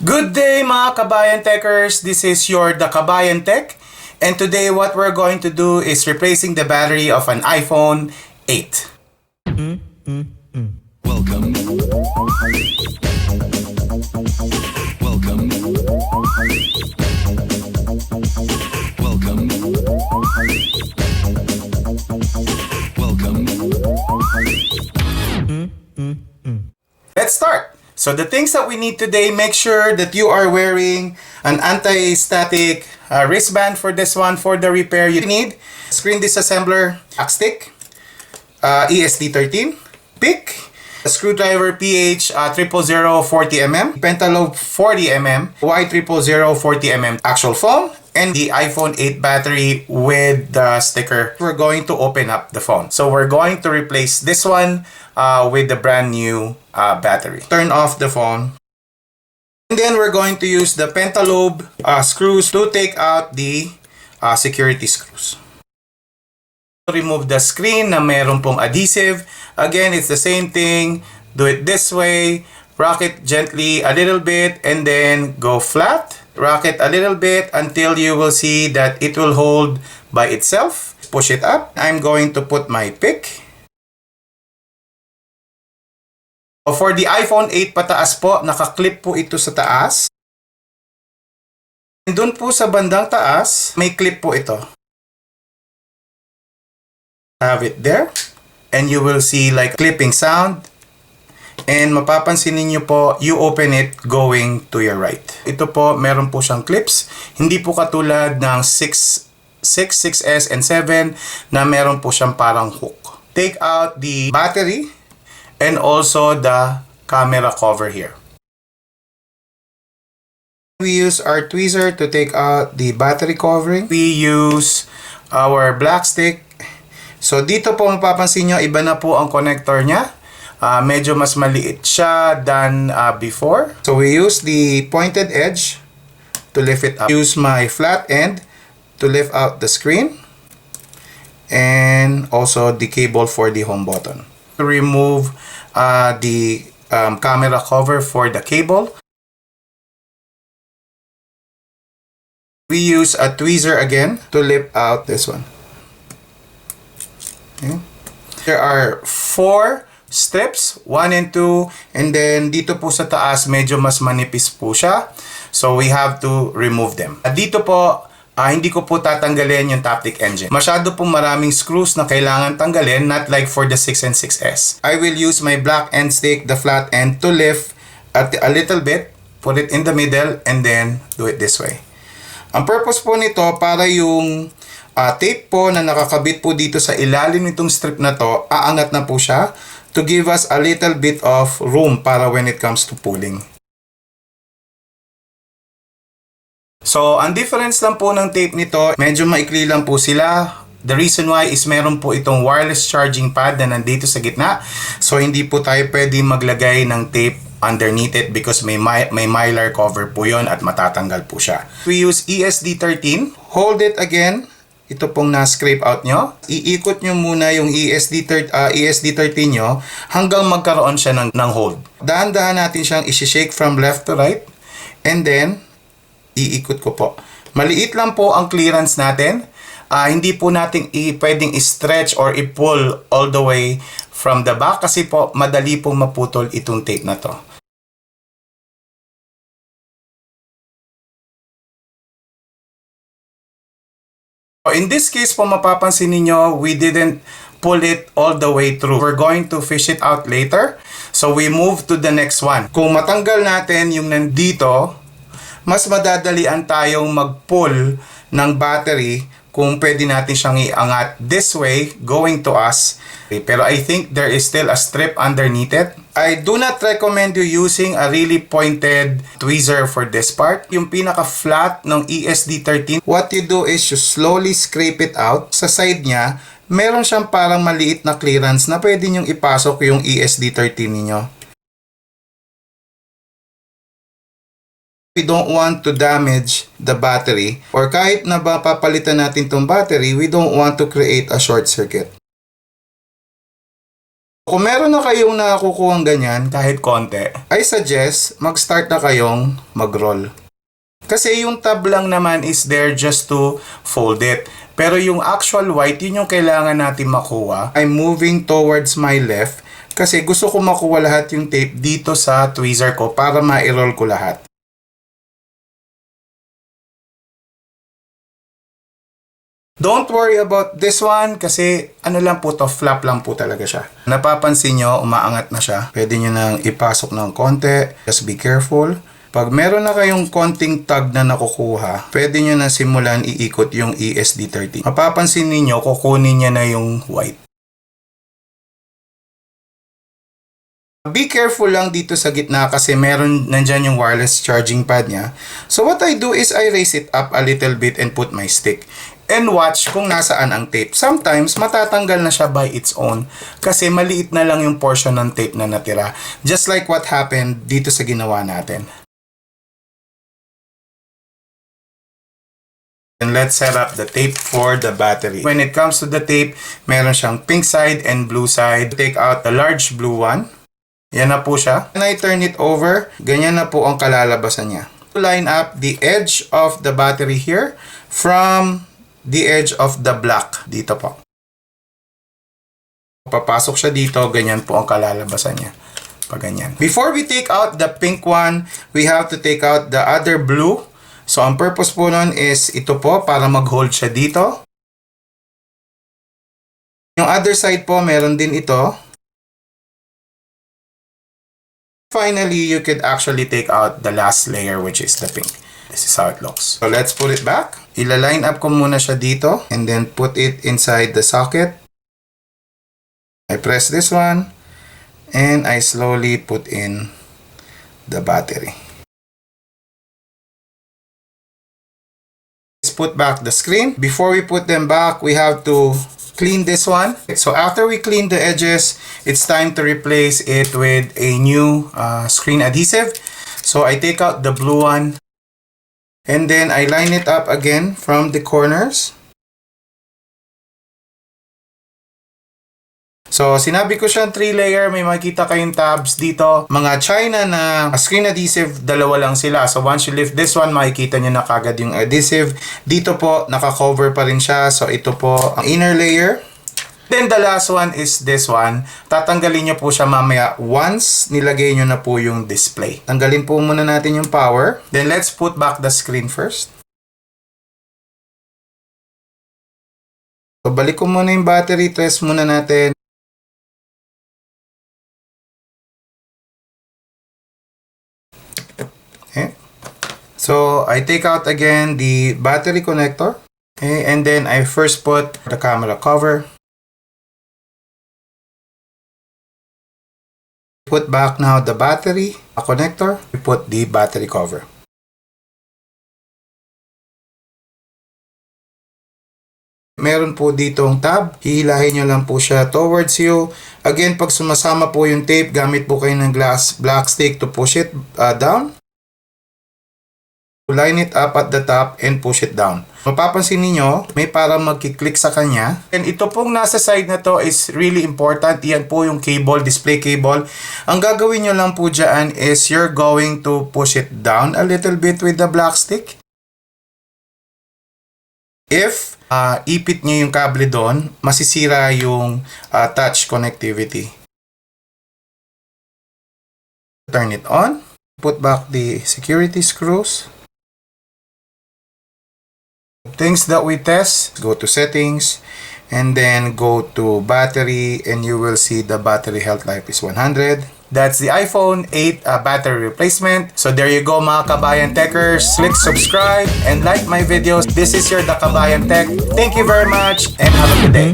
Good day mga Kabayan Techers, this is your The Kabayan Tech, and today what we're going to do is replacing the battery of an iPhone 8. Welcome. Welcome. Welcome. Welcome. Let's start! So the things that we need today, make sure that you are wearing an anti-static wristband for this one. For the repair, you need screen disassembler, jack stick, ESD13, pick, a screwdriver PH 000 40mm, pentalobe 40mm, Y000 40mm actual phone, and the iPhone 8 battery with the sticker. We're going to open up the phone. So we're going to replace this one with the brand new battery. Turn off the phone. And then we're going to use the pentalobe screws to take out the security screws. Remove the screen na meron pong adhesive. Again, it's the same thing. Do it this way. Rock it gently a little bit and then go flat. Rock it a little bit until you will see that it will hold by itself. Push it up. I'm going to put my pick. For the iPhone 8 pataas po, nakaklip po ito sa taas. And doon po sa bandang taas, may clip po ito. Have it there. And you will see like clipping sound. And mapapansin niyo po, you open it going to your right. Ito po, meron po siyang clips. Hindi po katulad ng 6, 6S, and 7 na meron po siyang parang hook. Take out the battery and also the camera cover here. We use our tweezer to take out the battery covering. We use our black stick. So dito po mapapansin nyo, iba na po ang connector niya. Medyo mas maliit siya than before. So we use the pointed edge to lift it up. Use my flat end to lift out the screen. And also the cable for the home button. To remove the camera cover for the cable. We use a tweezer again to lift out this one. Okay. There are 4 strips, 1 and 2, and then dito po sa taas medyo mas manipis po siya. So we have to remove them. Dito po, hindi ko po tatanggalin yung Taptic engine. Masyado pong maraming screws na kailangan tanggalin, not like for the 6 and 6S. I will use my black end stick, the flat end, to lift a little bit, put it in the middle, and then do it this way. Ang purpose po nito, para yung tape po na nakakabit po dito sa ilalim nitong strip na to, aangat na po siya to give us a little bit of room para when it comes to pulling. So, ang difference lang po ng tape nito, medyo maikli lang po sila. The reason why is meron po itong wireless charging pad na nandito sa gitna. So, hindi po tayo pwede maglagay ng tape underneath it because may mylar cover po yon at matatanggal po siya. We use ESD13. Hold it again. Ito pong na-scrape out nyo. Iikot nyo muna yung ESD13 nyo hanggang magkaroon siya ng hold. Dahan-dahan natin siyang isi-shake from left to right. And then, iikot ko po. Maliit lang po ang clearance natin. Hindi po natin pwedeng i-stretch or i-pull all the way from the back kasi po madali pong maputol itong tape na to. In this case po mapapansin niyo, we didn't pull it all the way through. We're going to fish it out later. So we move to the next one. Kung matanggal natin yung nandito, mas madadalian tayong mag-pull ng battery kung pwede natin siyang iangat this way going to us. Pero I think there is still a strip underneath it. I do not recommend you using a really pointed tweezer for this part. Yung pinaka-flat ng ESD13, what you do is you slowly scrape it out. Sa side niya, meron siyang parang maliit na clearance na pwede nyong ipasok yung ESD13 ninyo. We don't want to damage the battery, or kahit na ba papalitan natin tong battery, we don't want to create a short circuit. Kung meron na kayong nakukuhang ganyan, kahit konti, I suggest mag-start na kayong mag-roll. Kasi yung tab lang naman is there just to fold it. Pero yung actual white, yun yung kailangan natin makuha. I'm moving towards my left kasi gusto ko makuha lahat yung tape dito sa tweezer ko para ma-roll ko lahat. Don't worry about this one kasi ano lang po to, flap lang po talaga siya. Napapansin nyo, umaangat na siya. Pwede nyo nang ipasok ng konti. Just be careful. Pag meron na kayong konting tag na nakukuha, pwede nyo na simulan iikot yung ESD13. Mapapansin niyo kukunin niya na yung white. Be careful lang dito sa gitna kasi nandyan yung wireless charging pad niya. So what I do is I raise it up a little bit and put my stick. And watch kung nasaan ang tape. Sometimes, matatanggal na siya by its own kasi maliit na lang yung portion ng tape na natira. Just like what happened dito sa ginawa natin. And let's set up the tape for the battery. When it comes to the tape, meron siyang pink side and blue side. Take out the large blue one. Yan na po siya. When I turn it over, ganyan na po ang kalalabasan niya. Line up the edge of the battery here from the edge of the black. Dito po. Papasok siya dito, ganyan po ang kalalabasan niya. Pag ganyan. Before we take out the pink one, we have to take out the other blue. So, ang purpose po nun is ito po, para mag-hold siya dito. Yung other side po, meron din ito. Finally, you could actually take out the last layer, which is the pink. This is how it looks. So, let's put it back. Ila-line up ko muna siya dito and then put it inside the socket. I press this one and I slowly put in the battery. Let's put back the screen. Before we put them back, we have to clean this one. So after we clean the edges, it's time to replace it with a new screen adhesive. So I take out the blue one. And then I line it up again from the corners. So, sinabi ko siyang 3-layer. May makikita kayong tabs dito. Mga China na screen adhesive, dalawa lang sila. So, once you lift this one, makikita nyo na kagad yung adhesive. Dito po, naka-cover pa rin siya. So, ito po ang inner layer. Then, the last one is this one. Tatanggalin nyo po siya mamaya once nilagay nyo na po yung display. Tanggalin po muna natin yung power. Then, let's put back the screen first. So, balik ko muna yung battery. Test muna natin. Okay. So, I take out again the battery connector. Okay. And then, I first put the camera cover. Put back now the battery connector. We put the battery cover. Meron po ditong tab. Hihilahin nyo lang po siya towards you. Again, pag sumasama po yung tape, gamit po kayo ng black stick to push it down. Line it up at the top and push it down. Mapapansin niyo, may parang magkiklik sa kanya. And ito pong nasa side na to is really important. Yan po yung cable, display cable. Ang gagawin nyo lang po dyan is you're going to push it down a little bit with the black stick. If ipit nyo yung kable doon, masisira yung touch connectivity. Turn it on. Put back the security screws. Things that we test, go to settings and then go to battery and you will see the battery health life is 100. That's the iPhone 8 battery replacement. So there you go mga Kabayan Techers. Click subscribe and like my videos. This is your The Kabayan Tech. Thank you very much and have a good day.